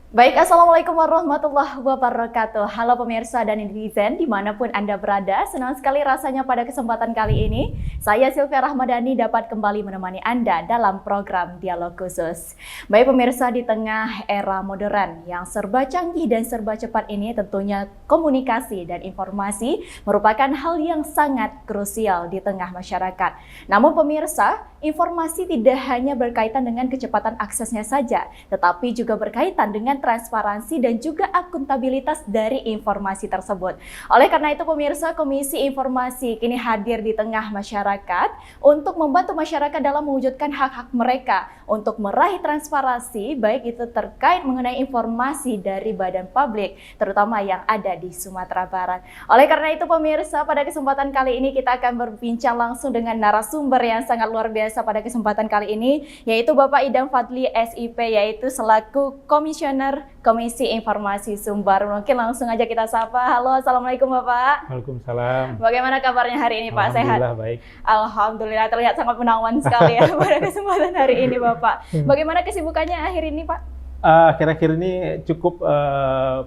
Baik, Assalamualaikum warahmatullahi wabarakatuh. Halo pemirsa dan netizen dimanapun Anda berada, senang sekali rasanya pada kesempatan kali ini, saya Sylvia Rahmadani dapat kembali menemani Anda dalam program Dialog Khusus. Baik pemirsa, di tengah era modern yang serba canggih dan serba cepat ini, tentunya komunikasi dan informasi merupakan hal yang sangat krusial di tengah masyarakat. Namun pemirsa, informasi tidak hanya berkaitan dengan kecepatan aksesnya saja, tetapi juga berkaitan dengan transparansi dan juga akuntabilitas dari informasi tersebut. Oleh karena itu pemirsa, Komisi Informasi kini hadir di tengah masyarakat untuk membantu masyarakat dalam mewujudkan hak-hak mereka untuk meraih transparansi, baik itu terkait mengenai informasi dari badan publik, terutama yang ada di Sumatera Barat. Oleh karena itu pemirsa, pada kesempatan kali ini kita akan berbincang langsung dengan narasumber yang sangat luar biasa pada kesempatan kali ini, yaitu Bapak Idam Fadli SIP, yaitu selaku Komisioner Komisi Informasi Sumbar. Mungkin langsung aja kita sapa. Halo, Assalamualaikum Bapak. Waalaikumsalam. Bagaimana kabarnya hari ini Pak? Sehat? Alhamdulillah baik. Alhamdulillah, terlihat sangat menawan sekali ya pada kesempatan hari ini Bapak. Bagaimana kesibukannya akhir ini Pak? Akhir-akhir ini cukup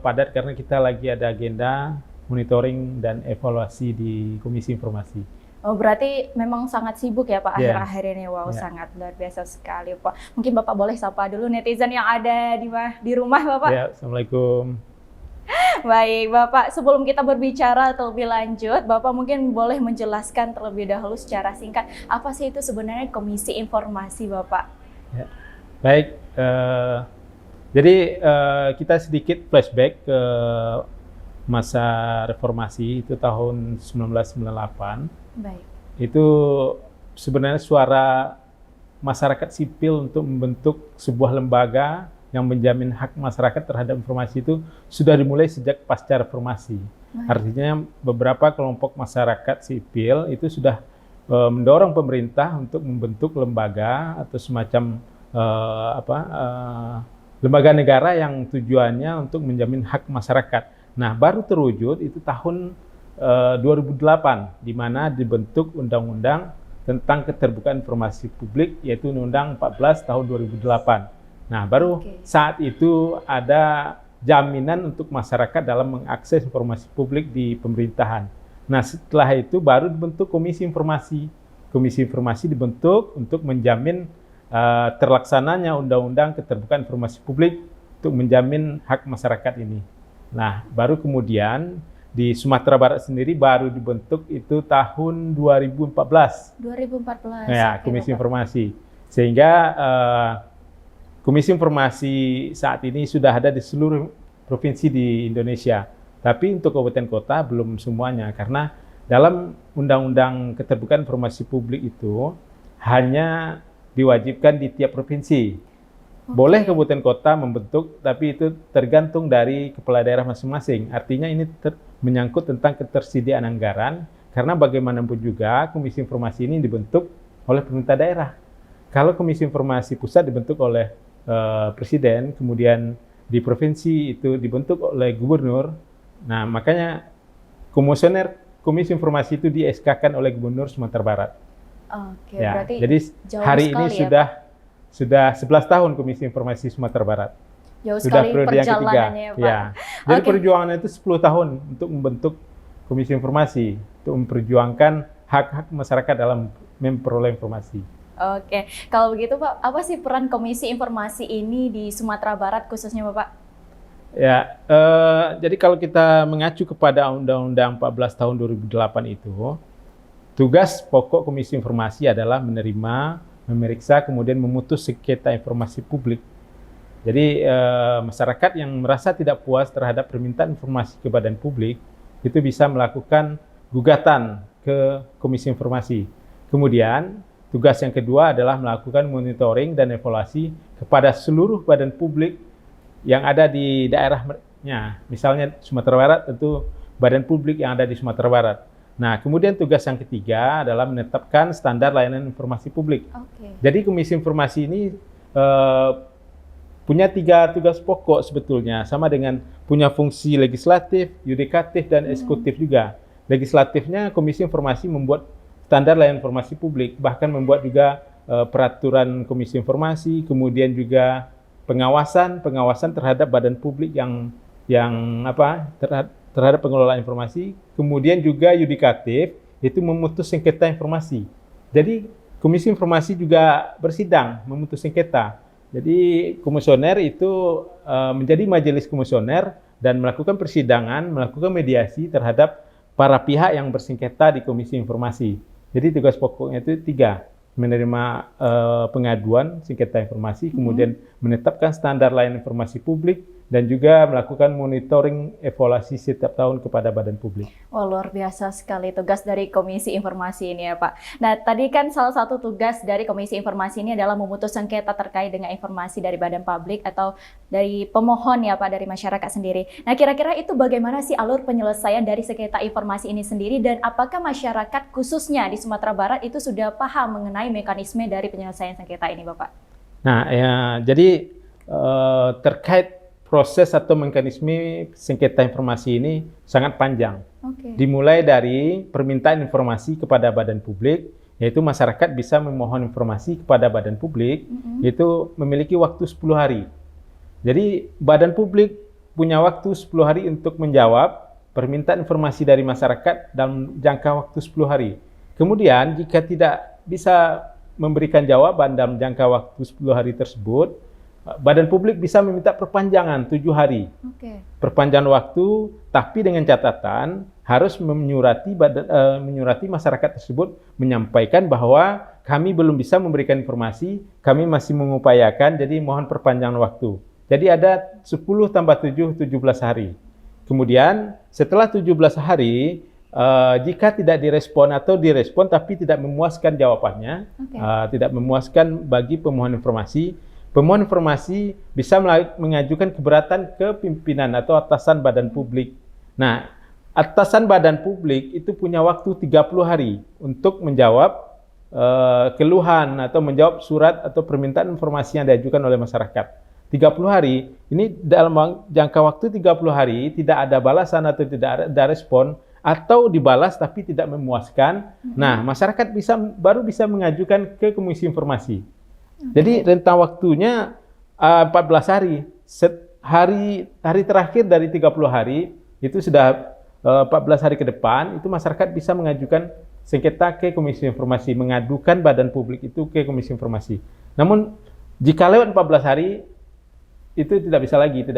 padat karena kita lagi ada agenda monitoring dan evaluasi di Komisi Informasi. Oh, berarti memang sangat sibuk ya Pak Yeah. akhir-akhir ini. Wow, Yeah. sangat luar biasa sekali Pak. Mungkin Bapak boleh sapa dulu netizen yang ada di rumah Bapak. Ya, Assalamualaikum. Baik Bapak, sebelum kita berbicara terlebih lanjut, Bapak mungkin boleh menjelaskan terlebih dahulu secara singkat, apa sih itu sebenarnya Komisi Informasi Bapak? Ya. Baik, jadi kita sedikit flashback ke masa reformasi, itu tahun 1998. Baik. Itu sebenarnya suara masyarakat sipil untuk membentuk sebuah lembaga yang menjamin hak masyarakat terhadap informasi itu sudah dimulai sejak pasca reformasi. Artinya beberapa kelompok masyarakat sipil itu sudah mendorong pemerintah untuk membentuk lembaga atau semacam lembaga negara yang tujuannya untuk menjamin hak masyarakat. Nah, baru terwujud itu tahun 2008, di mana dibentuk Undang-Undang tentang Keterbukaan Informasi Publik, yaitu Undang-Undang 14 tahun 2008. Nah, baru saat itu ada jaminan untuk masyarakat dalam mengakses informasi publik di pemerintahan. Nah, setelah itu baru dibentuk Komisi Informasi. Komisi Informasi dibentuk untuk menjamin terlaksananya Undang-Undang Keterbukaan Informasi Publik untuk menjamin hak masyarakat ini. Nah, baru kemudian di Sumatera Barat sendiri baru dibentuk itu tahun 2014. 2014. Ya, Komisi Informasi. Sehingga Komisi Informasi saat ini sudah ada di seluruh provinsi di Indonesia. Tapi untuk kabupaten kota belum semuanya, karena dalam Undang-Undang Keterbukaan Informasi Publik itu hanya diwajibkan di tiap provinsi. Boleh kabupaten kota membentuk, tapi itu tergantung dari kepala daerah masing-masing. Artinya ini menyangkut tentang ketersediaan anggaran, karena bagaimanapun juga Komisi Informasi ini dibentuk oleh pemerintah daerah. Kalau Komisi Informasi Pusat dibentuk oleh Presiden, kemudian di provinsi itu dibentuk oleh Gubernur. Nah, makanya komisioner Komisi Informasi itu di-SK-kan oleh Gubernur Sumatera Barat. Oke, Ya, berarti jadi hari ini ya, sudah 11 tahun Komisi Informasi Sumatera Barat. jauh Sudah sekali periode yang ketiga. perjalanannya ya Pak. Ya. Jadi perjuangan itu 10 tahun untuk membentuk Komisi Informasi, untuk memperjuangkan hak-hak masyarakat dalam memperoleh informasi. Oke, kalau begitu Pak, apa sih peran Komisi Informasi ini di Sumatera Barat khususnya Bapak? Ya, jadi kalau kita mengacu kepada Undang-Undang 14 tahun 2008 itu, tugas pokok Komisi Informasi adalah menerima, memeriksa, kemudian memutus sengketa informasi publik. Jadi masyarakat yang merasa tidak puas terhadap permintaan informasi ke badan publik itu bisa melakukan gugatan ke Komisi Informasi. Kemudian tugas yang kedua adalah melakukan monitoring dan evaluasi kepada seluruh badan publik yang ada di daerahnya. Misalnya Sumatera Barat, tentu badan publik yang ada di Sumatera Barat. Nah, kemudian tugas yang ketiga adalah menetapkan standar layanan informasi publik. Jadi Komisi Informasi ini punya 3 tugas pokok sebetulnya, sama dengan punya fungsi legislatif, yudikatif, dan eksekutif juga. Legislatifnya, Komisi Informasi membuat standar layanan informasi publik, bahkan membuat juga peraturan Komisi Informasi, kemudian juga pengawasan terhadap badan publik yang terhadap pengelolaan informasi, kemudian juga yudikatif itu memutus sengketa informasi. Jadi Komisi Informasi juga bersidang memutus sengketa. Jadi komisioner itu menjadi majelis komisioner dan melakukan persidangan, melakukan mediasi terhadap para pihak yang bersengketa di Komisi Informasi. Jadi tugas pokoknya itu 3. Menerima pengaduan sengketa informasi, kemudian menetapkan standar layanan informasi publik, dan juga melakukan monitoring evaluasi setiap tahun kepada badan publik. Wah, luar biasa sekali tugas dari Komisi Informasi ini ya Pak. Nah, tadi kan salah satu tugas dari Komisi Informasi ini adalah memutus sengketa terkait dengan informasi dari badan publik atau dari pemohon ya Pak, dari masyarakat sendiri. Nah, kira-kira itu bagaimana sih alur penyelesaian dari sengketa informasi ini sendiri, dan apakah masyarakat khususnya di Sumatera Barat itu sudah paham mengenai mekanisme dari penyelesaian sengketa ini Bapak? Nah, ya, jadi terkait proses atau mekanisme sengketa informasi ini sangat panjang. Dimulai dari permintaan informasi kepada badan publik, yaitu masyarakat bisa memohon informasi kepada badan publik, yaitu memiliki waktu 10 hari. Jadi badan publik punya waktu 10 hari untuk menjawab permintaan informasi dari masyarakat dalam jangka waktu 10 hari. Kemudian jika tidak bisa memberikan jawaban dalam jangka waktu 10 hari tersebut, badan publik bisa meminta perpanjangan 7 hari. Perpanjangan waktu, tapi dengan catatan harus menyurati masyarakat tersebut, menyampaikan bahwa kami belum bisa memberikan informasi, kami masih mengupayakan, jadi mohon perpanjangan waktu. Jadi ada 10 tambah 7, 17 hari. Kemudian setelah 17 hari, jika tidak direspon atau direspon tapi tidak memuaskan jawabannya, tidak memuaskan bagi pemohon informasi, pemohon informasi bisa mengajukan keberatan ke pimpinan atau atasan badan publik. Nah, atasan badan publik itu punya waktu 30 hari untuk menjawab keluhan atau menjawab surat atau permintaan informasi yang diajukan oleh masyarakat. 30 hari, ini dalam jangka waktu 30 hari tidak ada balasan atau tidak ada respon, atau dibalas tapi tidak memuaskan. Nah, masyarakat baru bisa mengajukan ke Komisi Informasi. Jadi rentang waktunya 14 hari. Hari terakhir dari 30 hari itu sudah 14 hari ke depan, itu masyarakat bisa mengajukan sengketa ke Komisi Informasi, mengadukan badan publik itu ke Komisi Informasi. Namun jika lewat 14 hari itu tidak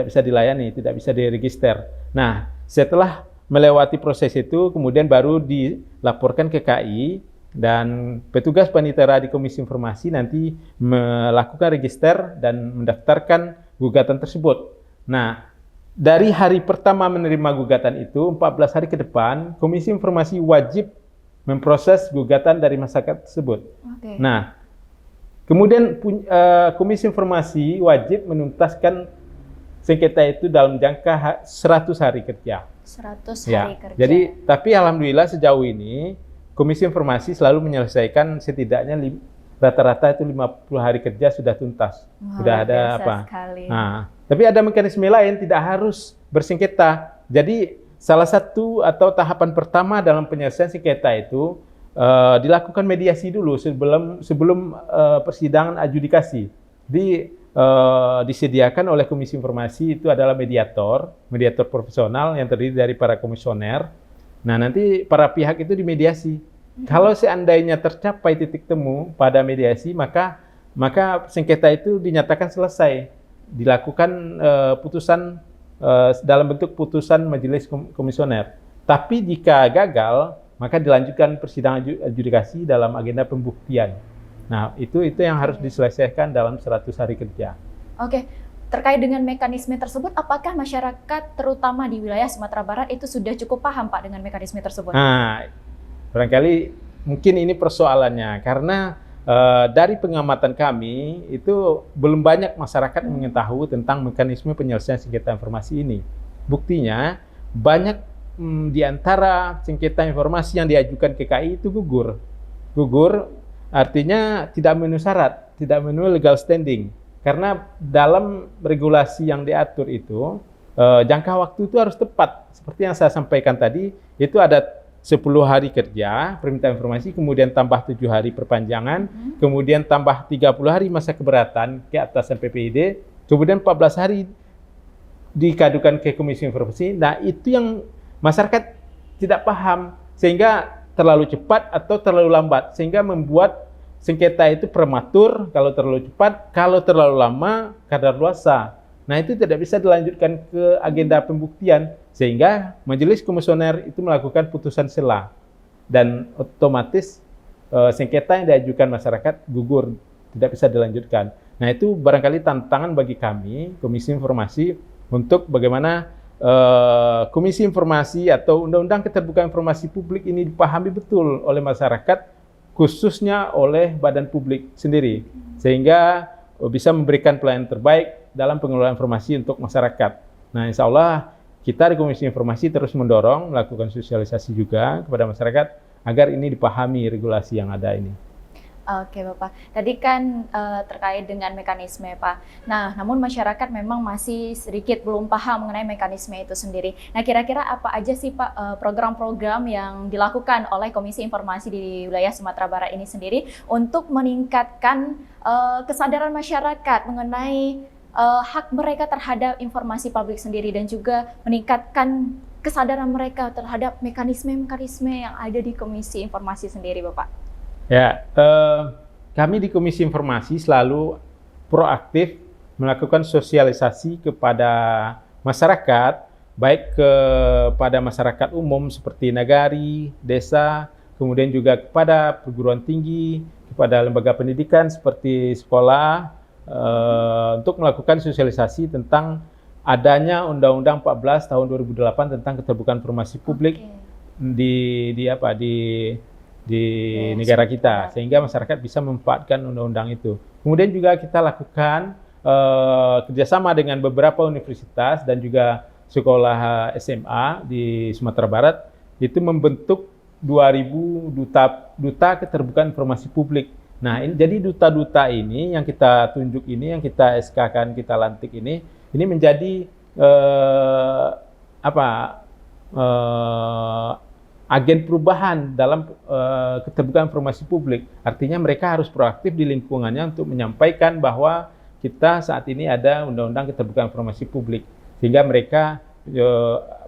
bisa dilayani, tidak bisa diregister. Nah, setelah melewati proses itu kemudian baru dilaporkan ke KI, dan petugas panitera di Komisi Informasi nanti melakukan register dan mendaftarkan gugatan tersebut. Nah, dari hari pertama menerima gugatan itu, 14 hari ke depan, Komisi Informasi wajib memproses gugatan dari masyarakat tersebut. Nah, kemudian Komisi Informasi wajib menuntaskan sengketa itu dalam jangka 100 hari kerja. 100 hari kerja. Jadi, tapi alhamdulillah sejauh ini Komisi Informasi selalu menyelesaikan setidaknya rata-rata itu 50 hari kerja sudah tuntas. Sudah ada apa? Nah, tapi ada mekanisme lain, tidak harus bersengketa. Jadi salah satu atau tahapan pertama dalam penyelesaian sengketa itu dilakukan mediasi dulu sebelum persidangan adjudikasi. Disediakan oleh Komisi Informasi itu adalah mediator profesional yang terdiri dari para komisioner. Nah, nanti para pihak itu dimediasi. Kalau seandainya tercapai titik temu pada mediasi, maka sengketa itu dinyatakan selesai. Dilakukan putusan dalam bentuk putusan majelis komisioner. Tapi jika gagal, maka dilanjutkan persidangan adjudikasi dalam agenda pembuktian. Nah, itu yang harus diselesaikan dalam 100 hari kerja. Terkait dengan mekanisme tersebut, apakah masyarakat terutama di wilayah Sumatera Barat itu sudah cukup paham Pak dengan mekanisme tersebut? Nah, barangkali mungkin ini persoalannya, karena dari pengamatan kami itu belum banyak masyarakat mengetahui tentang mekanisme penyelesaian sengketa informasi ini. Buktinya banyak di antara sengketa informasi yang diajukan ke KI itu gugur. Gugur artinya tidak memenuhi syarat, tidak memenuhi legal standing. Karena dalam regulasi yang diatur itu, jangka waktu itu harus tepat. Seperti yang saya sampaikan tadi, itu ada 10 hari kerja, permintaan informasi, kemudian tambah 7 hari perpanjangan, kemudian tambah 30 hari masa keberatan ke atasan PPID, kemudian 14 hari dikadukan ke Komisi Informasi. Nah, itu yang masyarakat tidak paham, sehingga terlalu cepat atau terlalu lambat, sehingga membuat sengketa itu prematur kalau terlalu cepat, kalau terlalu lama kadaluarsa. Nah, itu tidak bisa dilanjutkan ke agenda pembuktian, sehingga Majelis Komisioner itu melakukan putusan sela, dan otomatis sengketa yang diajukan masyarakat gugur, tidak bisa dilanjutkan. Nah, itu barangkali tantangan bagi kami, Komisi Informasi, untuk bagaimana Komisi Informasi atau Undang-Undang Keterbukaan Informasi Publik ini dipahami betul oleh masyarakat, khususnya oleh badan publik sendiri, sehingga bisa memberikan pelayanan terbaik dalam pengelolaan informasi untuk masyarakat. Nah, insya Allah kita di Komisi Informasi terus mendorong, melakukan sosialisasi juga kepada masyarakat agar ini dipahami regulasi yang ada ini. Oke Bapak, tadi kan terkait dengan mekanisme Pak. Nah, namun masyarakat memang masih sedikit belum paham mengenai mekanisme itu sendiri. Nah, kira-kira apa aja sih Pak program-program yang dilakukan oleh Komisi Informasi di wilayah Sumatera Barat ini sendiri untuk meningkatkan kesadaran masyarakat mengenai hak mereka terhadap informasi publik sendiri, dan juga meningkatkan kesadaran mereka terhadap mekanisme-mekanisme yang ada di Komisi Informasi sendiri Bapak? Ya, kami di Komisi Informasi selalu proaktif melakukan sosialisasi kepada masyarakat, baik kepada masyarakat umum seperti nagari, desa, kemudian juga kepada perguruan tinggi, kepada lembaga pendidikan seperti sekolah, untuk melakukan sosialisasi tentang adanya Undang-Undang 14 tahun 2008 tentang keterbukaan informasi publik di negara kita, sehingga masyarakat bisa memanfaatkan undang-undang itu. Kemudian juga kita lakukan kerjasama dengan beberapa universitas dan juga sekolah SMA di Sumatera Barat, itu membentuk 2000 duta keterbukaan informasi publik. Nah, jadi duta-duta ini yang kita tunjuk ini, yang kita SK-kan, kita lantik ini menjadi agen perubahan dalam keterbukaan informasi publik. Artinya mereka harus proaktif di lingkungannya untuk menyampaikan bahwa kita saat ini ada Undang-Undang Keterbukaan Informasi Publik, sehingga mereka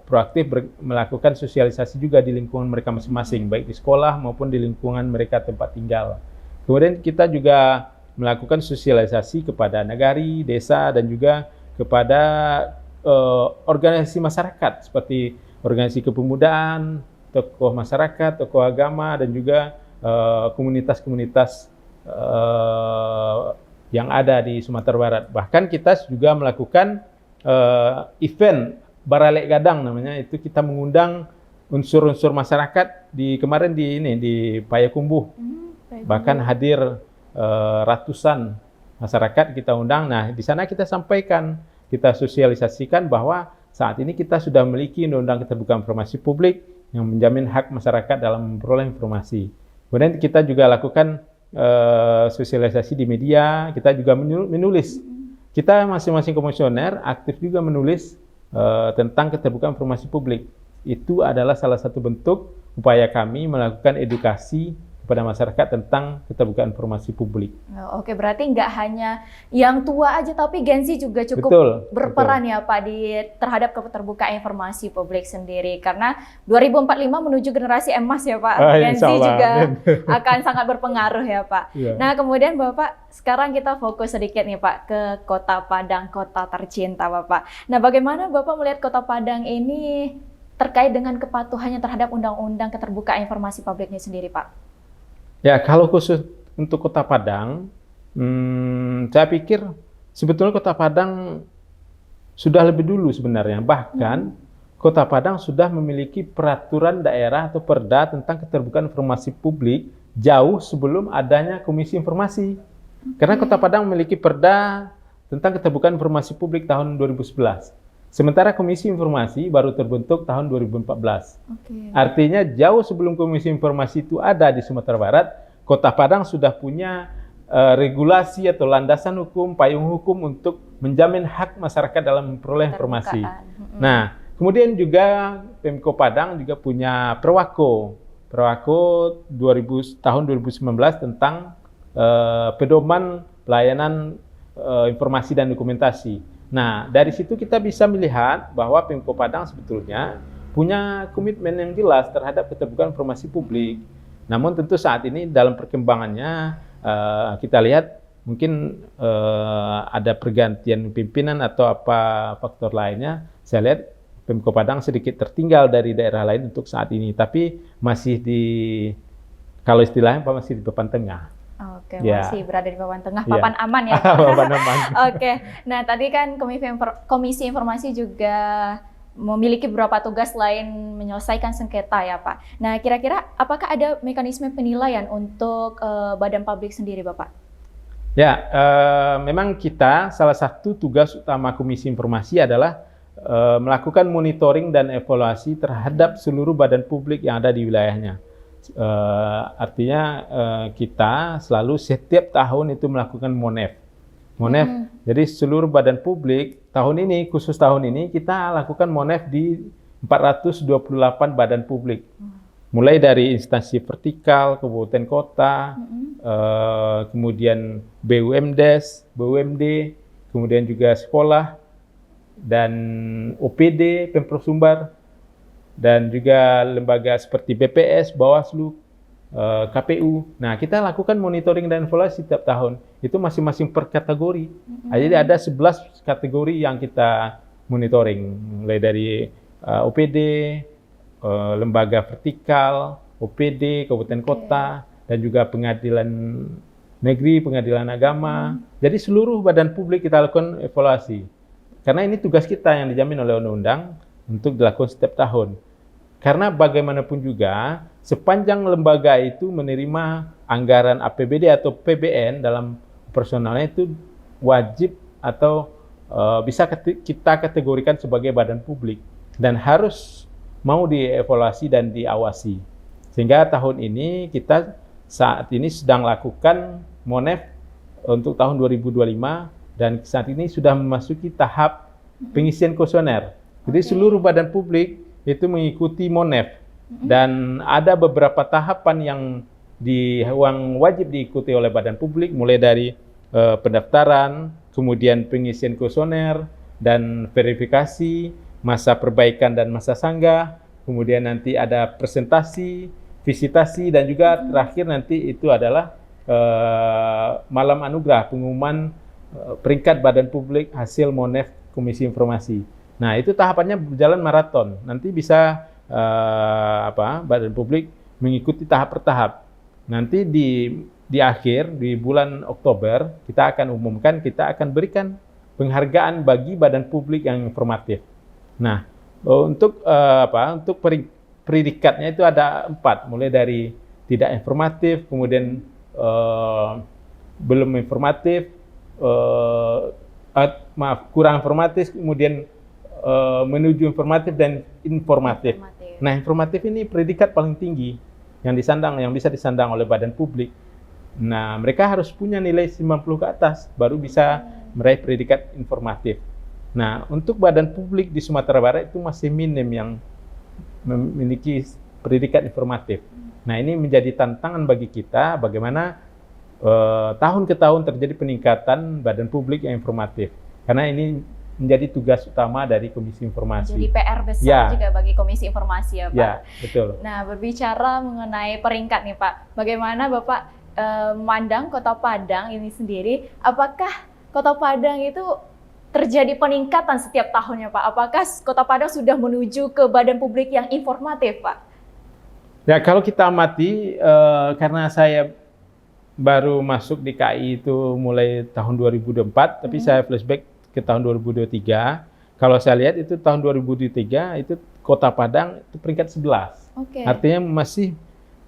proaktif melakukan sosialisasi juga di lingkungan mereka masing-masing, baik di sekolah maupun di lingkungan mereka tempat tinggal. Kemudian kita juga melakukan sosialisasi kepada nagari, desa, dan juga kepada organisasi masyarakat seperti organisasi kepemudaan, tokoh masyarakat, tokoh agama, dan juga komunitas-komunitas yang ada di Sumatera Barat. Bahkan kita juga melakukan event Baralek Gadang namanya, itu kita mengundang unsur-unsur masyarakat kemarin di Payakumbuh. Bahkan hadir ratusan masyarakat kita undang. Nah, di sana kita sampaikan, kita sosialisasikan bahwa saat ini kita sudah memiliki Undang-Undang Keterbukaan Informasi Publik yang menjamin hak masyarakat dalam memperoleh informasi. Kemudian kita juga lakukan sosialisasi di media, kita juga menulis. Kita masing-masing komisioner aktif juga menulis tentang keterbukaan informasi publik. Itu adalah salah satu bentuk upaya kami melakukan edukasi kepada masyarakat tentang keterbukaan informasi publik. Oke, berarti nggak hanya yang tua aja, tapi Gen Z juga cukup berperan ya Pak terhadap keterbukaan informasi publik sendiri. Karena 2045 menuju generasi emas ya Pak, Gen Z juga akan sangat berpengaruh ya Pak. Yeah. Nah, kemudian Bapak, sekarang kita fokus sedikit nih Pak ke Kota Padang, kota tercinta Bapak. Nah, bagaimana Bapak melihat Kota Padang ini terkait dengan kepatuhannya terhadap Undang-Undang Keterbukaan Informasi Publiknya sendiri Pak? Ya, kalau khusus untuk Kota Padang, saya pikir sebetulnya Kota Padang sudah lebih dulu sebenarnya. Bahkan Kota Padang sudah memiliki peraturan daerah atau perda tentang keterbukaan informasi publik jauh sebelum adanya Komisi Informasi. Karena Kota Padang memiliki perda tentang keterbukaan informasi publik tahun 2011. Sementara Komisi Informasi baru terbentuk tahun 2014. Artinya jauh sebelum Komisi Informasi itu ada di Sumatera Barat, Kota Padang sudah punya regulasi atau landasan hukum, payung hukum untuk menjamin hak masyarakat dalam memperoleh informasi. Nah, kemudian juga Pemko Padang juga punya Perwako tahun 2019 tentang pedoman pelayanan informasi dan dokumentasi. Nah, dari situ kita bisa melihat bahwa Pemko Padang sebetulnya punya komitmen yang jelas terhadap keterbukaan informasi publik. Namun tentu saat ini dalam perkembangannya kita lihat mungkin ada pergantian pimpinan atau apa faktor lainnya. Saya lihat Pemko Padang sedikit tertinggal dari daerah lain untuk saat ini, tapi masih kalau istilahnya masih di papan tengah. Oke, Ya. masih berada di papan tengah, Ya. papan aman ya. Papan aman. Oke, nah tadi kan Komisi Informasi juga memiliki beberapa tugas lain menyelesaikan sengketa ya Pak. Nah kira-kira apakah ada mekanisme penilaian untuk badan publik sendiri Bapak? Ya, memang kita salah satu tugas utama Komisi Informasi adalah melakukan monitoring dan evaluasi terhadap seluruh badan publik yang ada di wilayahnya. Artinya kita selalu setiap tahun itu melakukan MONEF. Jadi seluruh badan publik khusus tahun ini kita lakukan MONEF di 428 badan publik. Mulai dari instansi vertikal, kabupaten kota, kemudian BUMDes, BUMD, kemudian juga sekolah, dan OPD, Pemprov Sumbar, dan juga lembaga seperti BPS, Bawaslu, KPU. Nah, kita lakukan monitoring dan evaluasi setiap tahun. Itu masing-masing per kategori. Jadi ada 11 kategori yang kita monitoring, mulai dari OPD, lembaga vertikal, OPD, kabupaten kota, dan juga pengadilan negeri, pengadilan agama. Jadi seluruh badan publik kita lakukan evaluasi. Karena ini tugas kita yang dijamin oleh undang-undang untuk dilakukan setiap tahun. Karena bagaimanapun juga, sepanjang lembaga itu menerima anggaran APBD atau PBN dalam personalnya itu wajib atau bisa kita kategorikan sebagai badan publik dan harus mau dievaluasi dan diawasi. Sehingga tahun ini kita saat ini sedang lakukan MONEF untuk tahun 2025 dan saat ini sudah memasuki tahap pengisian kuesioner. Jadi seluruh badan publik itu mengikuti MONEF dan ada beberapa tahapan yang wajib diikuti oleh badan publik, mulai dari pendaftaran, kemudian pengisian kuesioner dan verifikasi, masa perbaikan dan masa sanggah, kemudian nanti ada presentasi, visitasi, dan juga terakhir nanti itu adalah malam anugerah pengumuman peringkat badan publik hasil MONEF Komisi Informasi. Nah, itu tahapannya berjalan maraton. Nanti bisa badan publik mengikuti tahap per tahap. Nanti di akhir di bulan Oktober kita akan umumkan, kita akan berikan penghargaan bagi badan publik yang informatif. Nah, untuk predikatnya itu ada 4, mulai dari tidak informatif, kemudian belum informatif, kurang informatif, kemudian menuju informatif dan informatif. Nah, informatif ini predikat paling tinggi yang bisa disandang oleh badan publik. Nah, mereka harus punya nilai 90 ke atas baru bisa meraih predikat informatif. Nah, untuk badan publik di Sumatera Barat itu masih minim yang memiliki predikat informatif. Nah, ini menjadi tantangan bagi kita bagaimana tahun ke tahun terjadi peningkatan badan publik yang informatif. Karena ini menjadi tugas utama dari Komisi Informasi. Jadi PR besar juga bagi Komisi Informasi ya Pak? Ya, betul. Nah, berbicara mengenai peringkat nih Pak, bagaimana Bapak memandang Kota Padang ini sendiri, apakah Kota Padang itu terjadi peningkatan setiap tahunnya Pak? Apakah Kota Padang sudah menuju ke badan publik yang informatif Pak? Ya, kalau kita amati, karena saya baru masuk di KI itu mulai tahun 2024, tapi saya flashback ke tahun 2023. Kalau saya lihat itu tahun 2023 itu Kota Padang itu peringkat 11. Artinya masih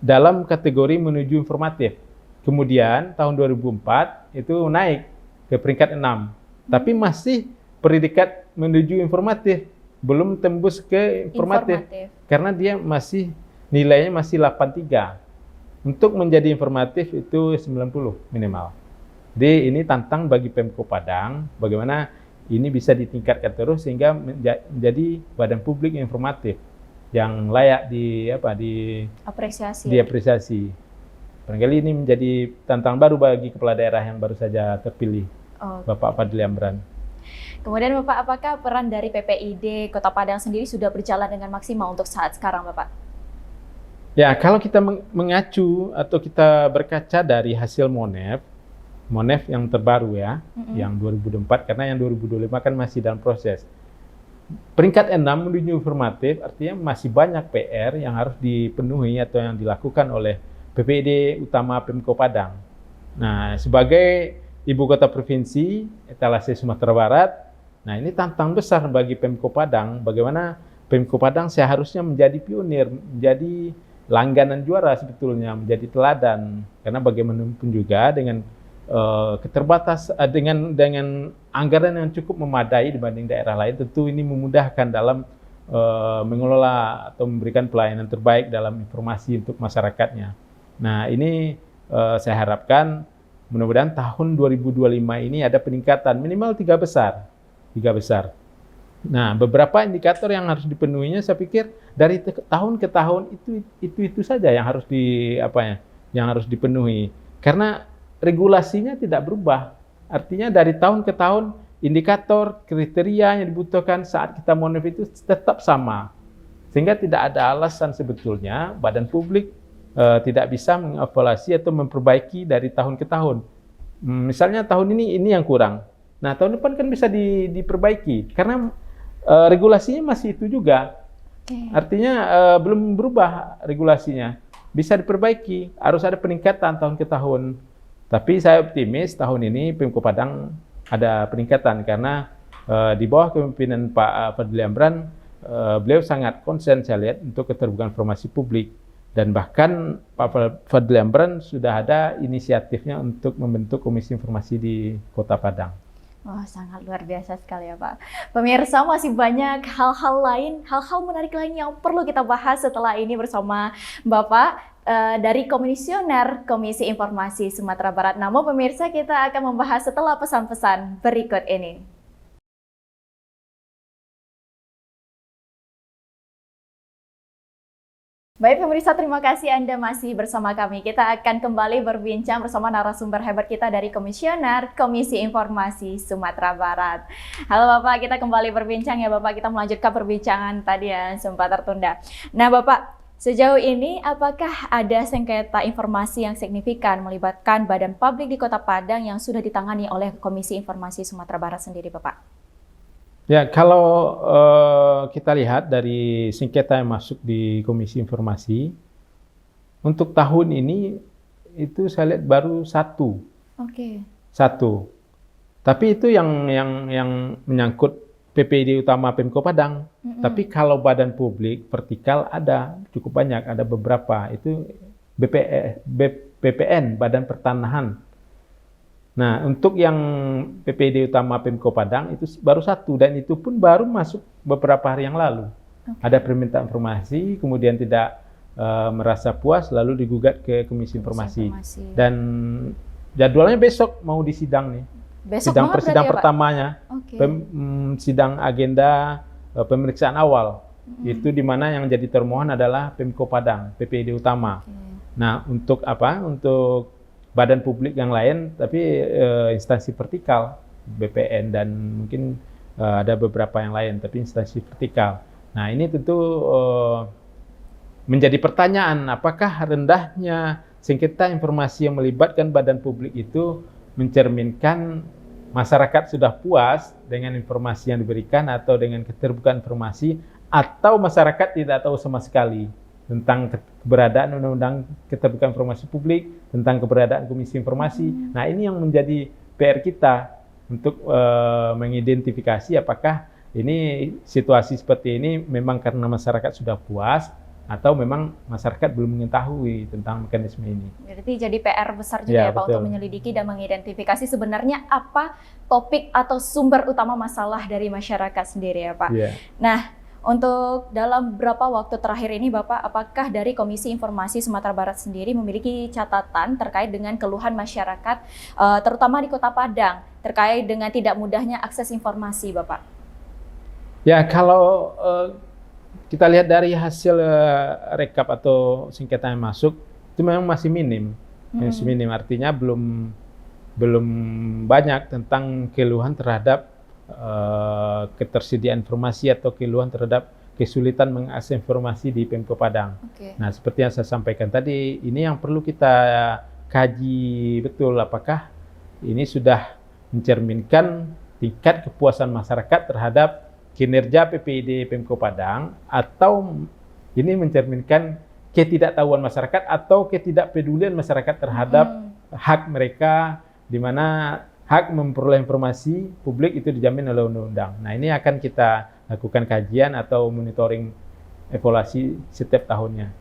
dalam kategori menuju informatif. Kemudian tahun 2004 itu naik ke peringkat 6. Tapi masih predikat menuju informatif, belum tembus ke informatif. Karena dia nilainya masih 83. Untuk menjadi informatif itu 90 minimal. Jadi ini tantang bagi Pemko Padang, bagaimana ini bisa ditingkatkan terus sehingga menjadi badan publik yang informatif, yang layak diapresiasi. Barangkali ini menjadi tantangan baru bagi kepala daerah yang baru saja terpilih. Oh. Bapak Fadli Amran. Kemudian Bapak, apakah peran dari PPID Kota Padang sendiri sudah berjalan dengan maksimal untuk saat sekarang, Bapak? Ya, kalau kita mengacu atau kita berkaca dari hasil Monef yang terbaru ya, yang 2024, karena yang 2025 kan masih dalam proses. Peringkat 6 menuju informatif, artinya masih banyak PR yang harus dipenuhi atau yang dilakukan oleh PPID utama Pemko Padang. Nah, sebagai ibu kota provinsi, etalase Sumatera Barat, nah ini tantangan besar bagi Pemko Padang, bagaimana Pemko Padang seharusnya menjadi pionir, menjadi langganan juara sebetulnya, menjadi teladan. Karena bagaimanapun juga dengan dengan anggaran yang cukup memadai dibanding daerah lain, tentu ini memudahkan dalam mengelola atau memberikan pelayanan terbaik dalam informasi untuk masyarakatnya. Nah, ini saya harapkan mudah-mudahan tahun 2025 ini ada peningkatan minimal 3 besar. Nah, beberapa indikator yang harus dipenuhinya, saya pikir dari tahun ke tahun itu saja yang harus yang harus dipenuhi. Karena regulasinya tidak berubah. Artinya dari tahun ke tahun indikator kriteria yang dibutuhkan saat kita monef itu tetap sama. Sehingga tidak ada alasan sebetulnya badan publik tidak bisa mengevaluasi atau memperbaiki dari tahun ke tahun. Misalnya tahun ini yang kurang. Nah, tahun depan kan bisa diperbaiki karena regulasinya masih itu juga. Artinya belum berubah regulasinya. Bisa diperbaiki, harus ada peningkatan tahun ke tahun. Tapi saya optimis tahun ini Pemko Padang ada peningkatan karena di bawah kepemimpinan Pak Fadli Amran, beliau sangat konsen saya lihat untuk keterbukaan informasi publik. Dan bahkan Pak Fadli Amran sudah ada inisiatifnya untuk membentuk Komisi Informasi di Kota Padang. Wah, sangat luar biasa sekali ya Pak. Pemirsa, masih banyak hal-hal menarik lain yang perlu kita bahas setelah ini bersama Bapak dari Komisioner Komisi Informasi Sumatera Barat. Namun pemirsa, kita akan membahas setelah pesan-pesan berikut ini. Baik pemirsa, terima kasih Anda masih bersama kami. Kita akan kembali berbincang bersama narasumber hebat kita dari Komisioner Komisi Informasi Sumatera Barat. Halo Bapak, kita kembali berbincang ya Bapak. Kita melanjutkan perbincangan tadi yang sempat tertunda. Nah Bapak, sejauh ini apakah ada sengketa informasi yang signifikan melibatkan badan publik di Kota Padang yang sudah ditangani oleh Komisi Informasi Sumatera Barat sendiri Bapak? Ya, kalau kita lihat dari sengketa yang masuk di Komisi Informasi, untuk tahun ini itu saya lihat baru satu. Satu. Tapi itu yang menyangkut PPID utama Pemko Padang. Tapi kalau badan publik vertikal ada cukup banyak, ada beberapa. Itu BPN, Badan Pertanahan. Nah, untuk yang PPID utama Pemko Padang itu baru satu, dan itu pun baru masuk beberapa hari yang lalu. Ada permintaan informasi, kemudian tidak merasa puas, lalu digugat ke Komisi Informasi. Dan jadwalnya besok mau disidang nih. Sidang persidangan pertamanya, sidang agenda pemeriksaan awal. Itu di mana yang jadi termohon adalah Pemko Padang, PPID utama. Nah, untuk apa? Untuk badan publik yang lain, tapi instansi vertikal, BPN dan mungkin ada beberapa yang lain, tapi instansi vertikal. Nah, ini tentu menjadi pertanyaan, apakah rendahnya sengketa informasi yang melibatkan badan publik itu mencerminkan masyarakat sudah puas dengan informasi yang diberikan atau dengan keterbukaan informasi, atau masyarakat tidak tahu sama sekali tentang keberadaan Undang-Undang Keterbukaan Informasi Publik, tentang keberadaan Komisi Informasi. Nah, ini yang menjadi PR kita untuk mengidentifikasi apakah ini situasi seperti ini memang karena masyarakat sudah puas atau memang masyarakat belum mengetahui tentang mekanisme ini. Berarti jadi PR besar juga ya Pak untuk menyelidiki dan mengidentifikasi sebenarnya apa topik atau sumber utama masalah dari masyarakat sendiri ya Pak. Nah, untuk dalam beberapa waktu terakhir ini Bapak, apakah dari Komisi Informasi Sumatera Barat sendiri memiliki catatan terkait dengan keluhan masyarakat, terutama di Kota Padang, terkait dengan tidak mudahnya akses informasi Bapak? Ya, kalau kita lihat dari hasil rekap atau sengketa yang masuk, itu memang masih minim. Masih minim, artinya belum belum banyak tentang keluhan terhadap ketersediaan informasi atau keluhan terhadap kesulitan mengakses informasi di Pemko Padang. Nah, seperti yang saya sampaikan tadi, ini yang perlu kita kaji betul, apakah ini sudah mencerminkan tingkat kepuasan masyarakat terhadap kinerja PPID Pemko Padang, atau ini mencerminkan ketidaktahuan masyarakat atau ketidakpedulian masyarakat terhadap hak mereka, di mana hak memperoleh informasi publik itu dijamin oleh undang-undang. Nah, ini akan kita lakukan kajian atau monitoring evaluasi setiap tahunnya.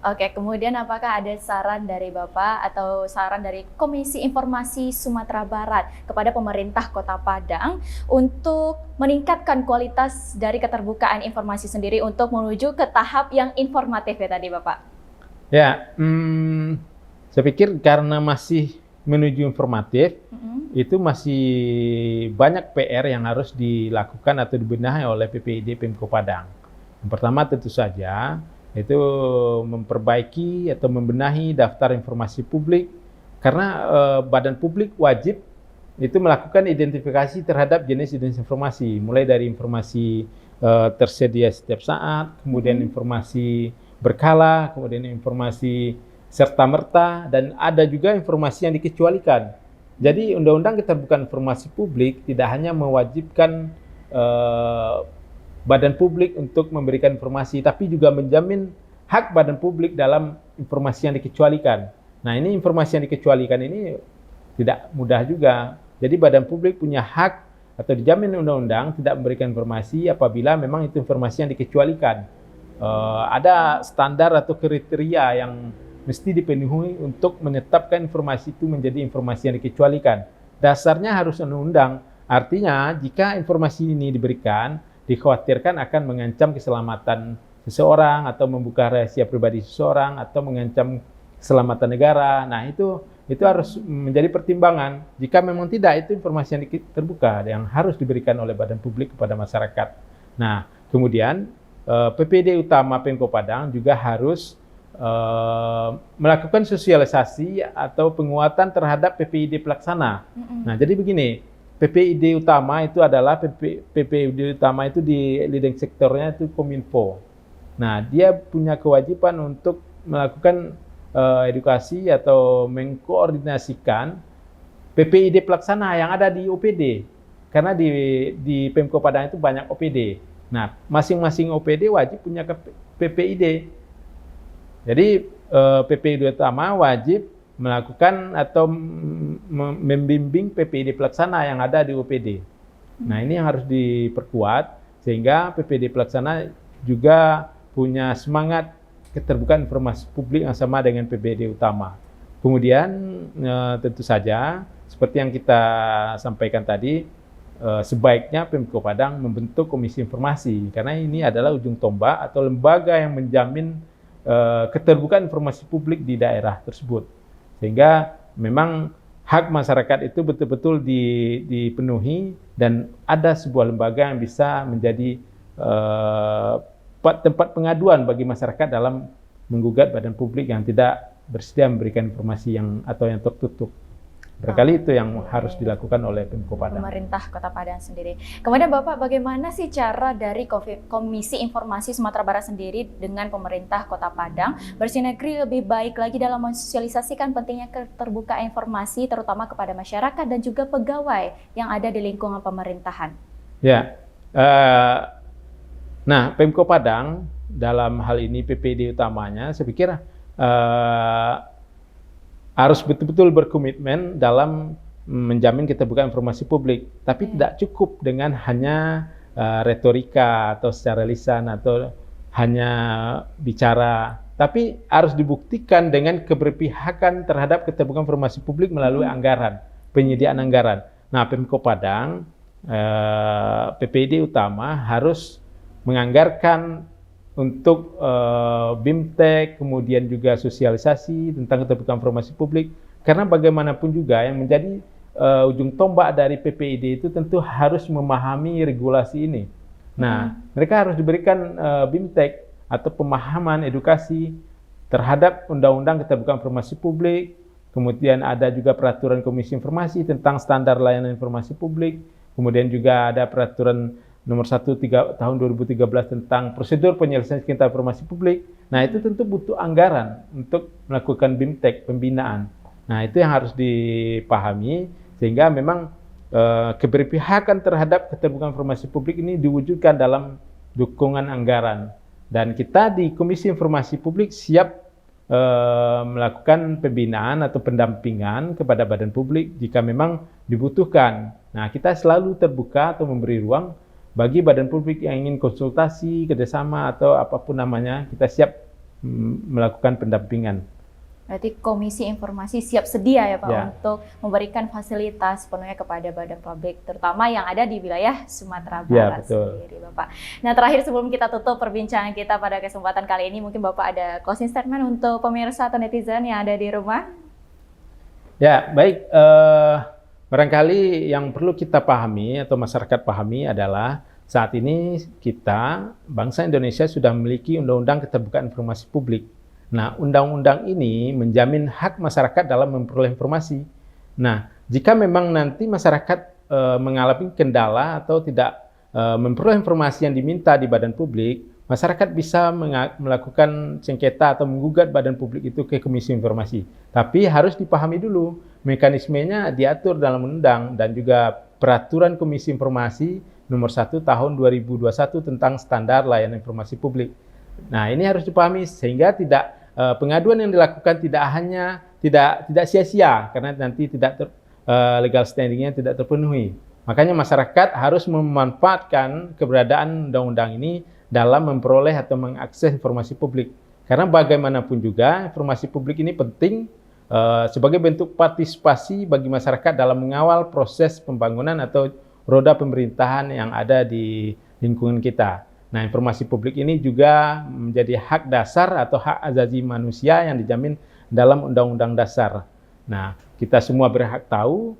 Oke, kemudian apakah ada saran dari Bapak atau saran dari Komisi Informasi Sumatera Barat kepada pemerintah Kota Padang untuk meningkatkan kualitas dari keterbukaan informasi sendiri untuk menuju ke tahap yang informatif ya tadi Bapak? Ya, saya pikir karena masih menuju informatif, itu masih banyak PR yang harus dilakukan atau dibenahi oleh PPID Pemko Padang. Yang pertama tentu saja itu memperbaiki atau membenahi daftar informasi publik, karena badan publik wajib itu melakukan identifikasi terhadap jenis-jenis informasi, mulai dari informasi tersedia setiap saat, kemudian informasi berkala, kemudian informasi serta-merta, dan ada juga informasi yang dikecualikan. Jadi Undang-Undang Keterbukaan Informasi Publik tidak hanya mewajibkan badan publik untuk memberikan informasi, tapi juga menjamin hak badan publik dalam informasi yang dikecualikan. Nah, ini informasi yang dikecualikan ini tidak mudah juga. Jadi badan publik punya hak atau dijamin undang-undang tidak memberikan informasi apabila memang itu informasi yang dikecualikan. Ada standar atau kriteria yang mesti dipenuhi untuk menetapkan informasi itu menjadi informasi yang dikecualikan. Dasarnya harus undang-undang. Artinya, jika informasi ini diberikan, dikhawatirkan akan mengancam keselamatan seseorang atau membuka rahasia pribadi seseorang atau mengancam keselamatan negara. Nah, itu harus menjadi pertimbangan. Jika memang tidak, itu informasi yang terbuka yang harus diberikan oleh badan publik kepada masyarakat. Nah, kemudian PPD utama Pemko Padang juga harus melakukan sosialisasi atau penguatan terhadap PPID pelaksana. Nah, jadi begini, PPID utama itu adalah PPID utama itu di leading sektornya itu Kominfo. Nah, dia punya kewajiban untuk melakukan edukasi atau mengkoordinasikan PPID pelaksana yang ada di OPD. Karena di Pemko Padang itu banyak OPD. Nah, masing-masing OPD wajib punya PPID. Jadi PPID utama wajib melakukan atau membimbing PPID pelaksana yang ada di OPD. Nah, ini yang harus diperkuat sehingga PPID pelaksana juga punya semangat keterbukaan informasi publik yang sama dengan PPID utama. Kemudian tentu saja seperti yang kita sampaikan tadi, sebaiknya Pemko Padang membentuk komisi informasi karena ini adalah ujung tombak atau lembaga yang menjamin keterbukaan informasi publik di daerah tersebut, sehingga memang hak masyarakat itu betul-betul dipenuhi dan ada sebuah lembaga yang bisa menjadi tempat pengaduan bagi masyarakat dalam menggugat badan publik yang tidak bersedia memberikan informasi yang tertutup. Barangkali itu yang harus dilakukan oleh Pemko Padang. Pemerintah Kota Padang sendiri. Kemudian Bapak, bagaimana sih cara dari Komisi Informasi Sumatera Barat sendiri dengan pemerintah Kota Padang bersinergi lebih baik lagi dalam mensosialisasikan pentingnya keterbukaan informasi terutama kepada masyarakat dan juga pegawai yang ada di lingkungan pemerintahan? Ya, nah Pemko Padang dalam hal ini PPD utamanya, saya pikir harus betul-betul berkomitmen dalam menjamin keterbukaan informasi publik. Tapi tidak cukup dengan hanya retorika atau secara lisan atau hanya bicara. Tapi harus dibuktikan dengan keberpihakan terhadap keterbukaan informasi publik melalui anggaran, penyediaan anggaran. Nah, Pemko Padang, PPD utama harus menganggarkan untuk BIMTEK, kemudian juga sosialisasi tentang keterbukaan informasi publik, karena bagaimanapun juga yang menjadi ujung tombak dari PPID itu tentu harus memahami regulasi ini. Nah, mereka harus diberikan BIMTEK atau pemahaman edukasi terhadap Undang-Undang Keterbukaan Informasi Publik, kemudian ada juga peraturan Komisi Informasi tentang standar layanan informasi publik, kemudian juga ada peraturan nomor 1 tahun 2013 tentang prosedur penyelesaian sengketa informasi publik. Nah, itu tentu butuh anggaran untuk melakukan BIMTEK, pembinaan. Nah, itu yang harus dipahami, sehingga memang keberpihakan terhadap keterbukaan informasi publik ini diwujudkan dalam dukungan anggaran. Dan kita di Komisi Informasi Publik siap melakukan pembinaan atau pendampingan kepada badan publik jika memang dibutuhkan. Nah, kita selalu terbuka atau memberi ruang bagi badan publik yang ingin konsultasi, kerjasama, atau apapun namanya, kita siap melakukan pendampingan. Berarti Komisi Informasi siap sedia ya Pak Ya. untuk memberikan fasilitas sepenuhnya kepada badan publik, terutama yang ada di wilayah Sumatera Ya, Barat betul. sendiri Bapak. Nah, terakhir sebelum kita tutup perbincangan kita pada kesempatan kali ini, mungkin Bapak ada closing statement untuk pemirsa atau netizen yang ada di rumah? Ya, baik. Barangkali yang perlu kita pahami atau masyarakat pahami adalah saat ini kita, bangsa Indonesia sudah memiliki Undang-Undang Keterbukaan Informasi Publik. Nah, undang-undang ini menjamin hak masyarakat dalam memperoleh informasi. Nah, jika memang nanti masyarakat mengalami kendala atau tidak memperoleh informasi yang diminta di badan publik, masyarakat bisa melakukan sengketa atau menggugat badan publik itu ke Komisi Informasi. Tapi harus dipahami dulu, mekanismenya diatur dalam undang dan juga peraturan Komisi Informasi nomor 1 tahun 2021 tentang standar layanan informasi publik. Nah, ini harus dipahami sehingga tidak pengaduan yang dilakukan tidak sia-sia karena nanti tidak legal standingnya tidak terpenuhi. Makanya masyarakat harus memanfaatkan keberadaan undang-undang ini dalam memperoleh atau mengakses informasi publik. Karena bagaimanapun juga informasi publik ini penting sebagai bentuk partisipasi bagi masyarakat dalam mengawal proses pembangunan atau roda pemerintahan yang ada di lingkungan kita. Nah, informasi publik ini juga menjadi hak dasar atau hak asasi manusia yang dijamin dalam Undang-Undang Dasar. Nah, kita semua berhak tahu,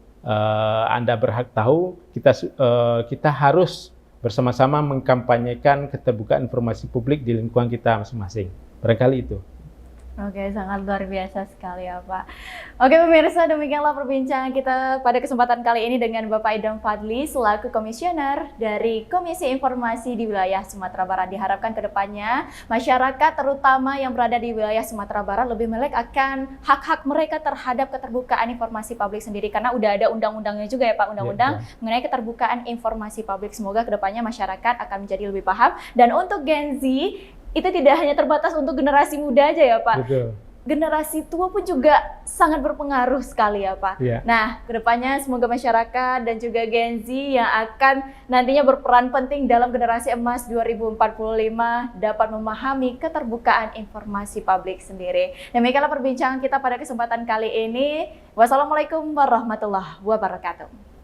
Anda berhak tahu, kita harus bersama-sama mengkampanyekan keterbukaan informasi publik di lingkungan kita masing-masing. Barangkali itu. Oke, sangat luar biasa sekali ya Pak. Oke pemirsa, demikianlah perbincangan kita pada kesempatan kali ini dengan Bapak Idam Fadli selaku komisioner dari Komisi Informasi di wilayah Sumatera Barat. Diharapkan ke depannya masyarakat terutama yang berada di wilayah Sumatera Barat lebih melek akan hak-hak mereka terhadap keterbukaan informasi publik sendiri, karena udah ada undang-undangnya juga ya Pak, undang-undang mengenai keterbukaan informasi publik. Semoga ke depannya masyarakat akan menjadi lebih paham, dan untuk Gen Z itu tidak hanya terbatas untuk generasi muda aja ya Pak. Betul. Generasi tua pun juga sangat berpengaruh sekali ya Pak. Ya. Nah, kedepannya semoga masyarakat dan juga Gen Z yang akan nantinya berperan penting dalam generasi emas 2045 dapat memahami keterbukaan informasi publik sendiri. Demikianlah perbincangan kita pada kesempatan kali ini. Wassalamualaikum warahmatullahi wabarakatuh.